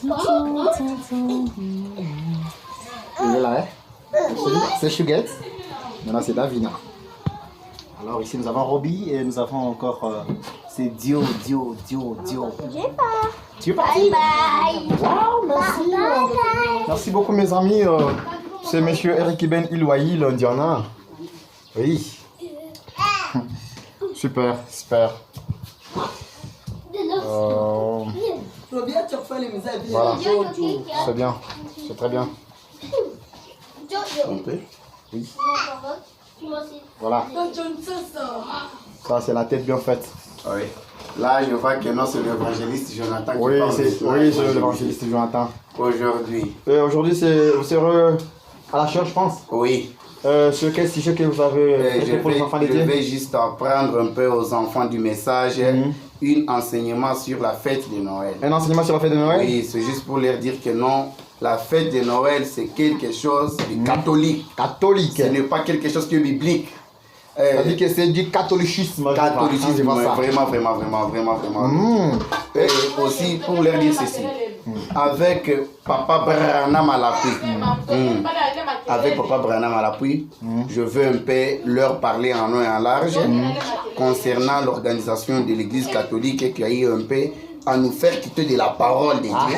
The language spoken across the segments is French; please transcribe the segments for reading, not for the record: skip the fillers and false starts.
Il est là, hein? C'est Shuget. Maintenant, c'est Davina. Alors, ici, nous avons Robbie et nous avons encore. C'est Dio. J'ai pas. Tu es parti? Bye bye. Wow, merci. Merci beaucoup, mes amis. C'est monsieur Eric Iben Iloayi, l'Indiana. Oui. Super, super. Voilà, c'est bien, c'est très bien. Oui. Voilà. Ça, c'est la tête bien faite. Oui. Là, je vois que non, c'est l'évangéliste Jonathan qui Oui, parle. c'est l'évangéliste Jonathan. Aujourd'hui. Aujourd'hui, c'est heureux à la church, je pense. Oui. Sur quel sujet que vous avez pour les enfants de Je Dieu? vais juste apprendre un peu aux enfants du message un enseignement sur la fête de Noël. Un enseignement sur la fête de Noël? Oui, c'est juste pour leur dire que non, la fête de Noël, c'est quelque chose de catholique. Catholique. Ce n'est pas quelque chose qui est biblique. Ça dit que c'est du catholicisme. Catholicisme, ça. vraiment. Et aussi pour leur dire ceci, avec Papa Branham à l'appui, avec Papa Branham à l'appui, je veux un peu leur parler en long et en large concernant l'organisation de l'Église catholique qui a eu un peu à nous faire quitter de la parole de Dieu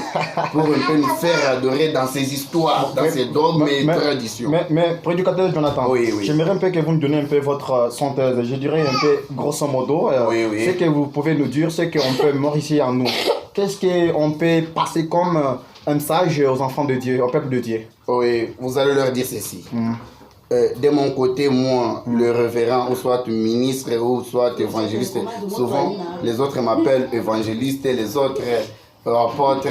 pour un peu nous faire adorer dans ces histoires, dans ces dogmes et traditions. Mais prédicateur Jonathan, Oui. j'aimerais un peu que vous nous donniez un peu votre synthèse, je dirais un peu grosso modo, Oui. ce que vous pouvez nous dire, ce qu'on peut modifier en nous. Qu'est-ce qu'on peut passer comme un message aux enfants de Dieu, au peuple de Dieu? Oui, vous allez leur dire ceci. De mon côté, moi, le révérend, ou soit ministre, ou soit évangéliste, souvent les autres m'appellent évangéliste, les autres apôtres,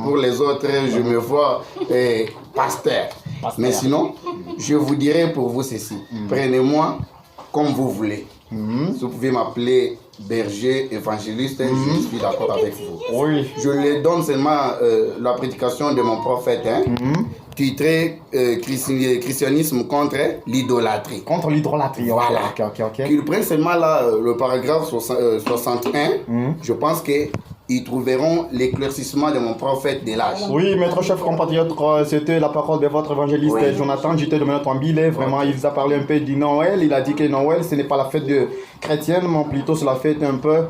pour les autres, je me vois pasteur. Mais sinon, je vous dirai pour vous ceci. Prenez-moi comme vous voulez. Vous pouvez m'appeler berger, évangéliste, je suis d'accord avec vous. Oui. Je les donne seulement la prédication de mon prophète, titré Christianisme contre l'idolâtrie. Contre l'idolâtrie, Voilà. Ok. Qu'ils prennent seulement là le paragraphe 61, je pense qu'ils trouveront l'éclaircissement de mon prophète de l'âge. Oui, maître chef compatriote, c'était la parole de votre évangéliste Jonathan. J'étais de notre ambilé. Vraiment, il vous a parlé un peu du Noël. Il a dit que Noël, ce n'est pas la fête chrétienne, mais plutôt c'est la fête un peu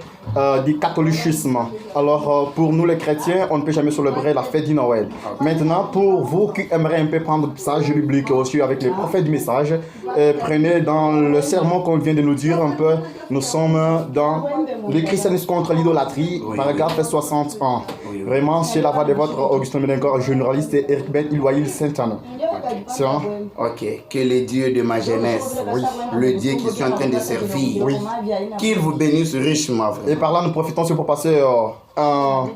du catholicisme. Alors, pour nous les chrétiens, on ne peut jamais célébrer la fête du Noël. Maintenant, pour vous qui aimeraient un peu prendre le message biblique aussi avec les prophètes du message, prenez dans le sermon qu'on vient de nous dire un peu, nous sommes dans le christianisme contre l'idolâtrie, paragraphe 61. Vraiment, c'est la voix de votre Augustin Ménencor, journaliste et Eric Ben Iloayi Saint-Anne. C'est ça? Ok, que le Dieu de ma jeunesse, le Dieu qui suis en train de servir, qu'il vous bénisse richement. Et par là, nous profitons aussi pour passer un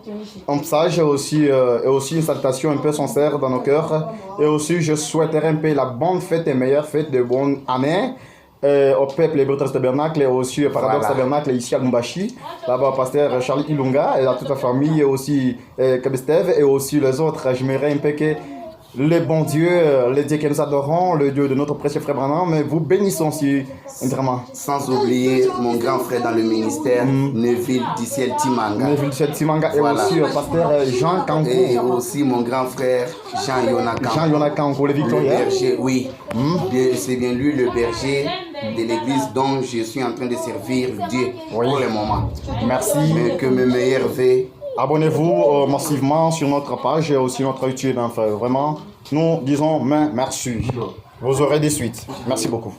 message et aussi une salutation un peu sincère dans nos cœurs. Et aussi, je souhaiterais un peu la bonne fête et meilleure fête de bonne année au peuple hébreu tabernacle et aussi au Paradoxe tabernacle ici à Lumbashi. Là-bas, pasteur Charlie Ilunga et à toute la famille, et aussi Kabestev et aussi les autres. J'aimerais un peu que le bon Dieu, le Dieu que nous adorons, le Dieu de notre précieux frère Branham, vous bénissons aussi, vraiment. Sans oublier mon grand frère dans le ministère, Neville Diciel Timanga. Neville Diciel Timanga et aussi le pasteur Jean Kankou. Et aussi mon grand frère Jean Kankou, le Victorien. Le berger, oui. C'est bien lui le berger de l'église dont je suis en train de servir Dieu pour le moment. Merci. Mais que mes meilleurs vœux. Abonnez-vous massivement sur notre page et aussi notre YouTube. Enfin, vraiment, nous disons merci. Vous aurez des suites. Merci beaucoup.